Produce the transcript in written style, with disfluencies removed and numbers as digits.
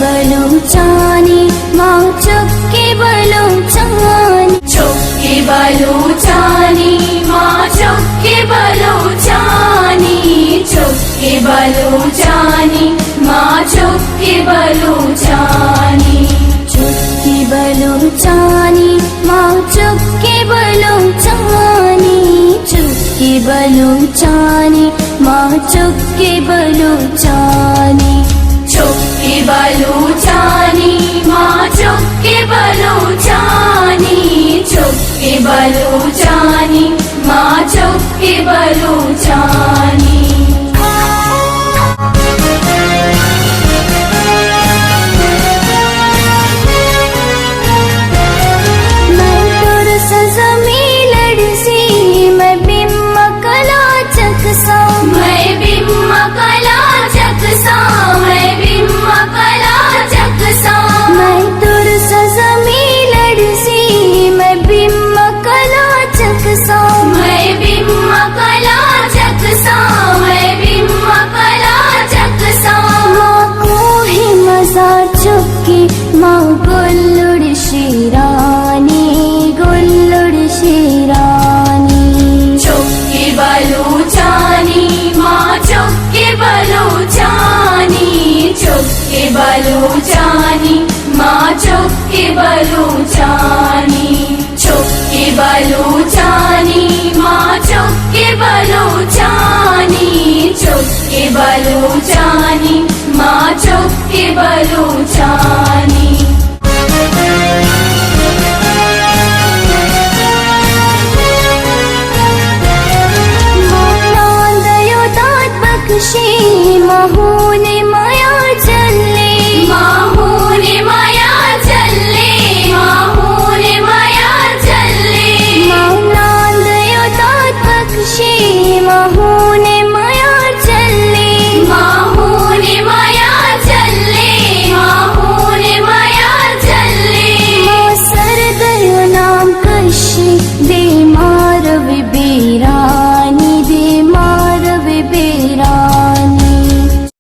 बलूचानी माँ चुक्की बलूचानी, चुक्की बलूचानी माँ चुक्की बलूचानी, चुक्की बलूचानी माँ चुक्की बलूचानी, चुक्की बलूचानी माँ चुक्की बलूचानी, चुक्की बलूचानी माँ चुक्की बलूचानी, चुक्की बलूचानी माँ चुक्की बलूचानी, चुक्की बलूचानी माँ चुक्की बलूचानी। चुक्की माँ गुल्लुड़ शिरानी, गुल्लुड़ शिरानी, चुक्की बलूचानी माँ चुक्की बलूचानी, चुक्की बलूचानी माँ चुक्की बलूचानी, चुक्की बलूचानी माँ चुक्की बलूचानी, चुक्की बलूचानी माँ चुक्की बलूचानी। बक्षी महूने माया चले,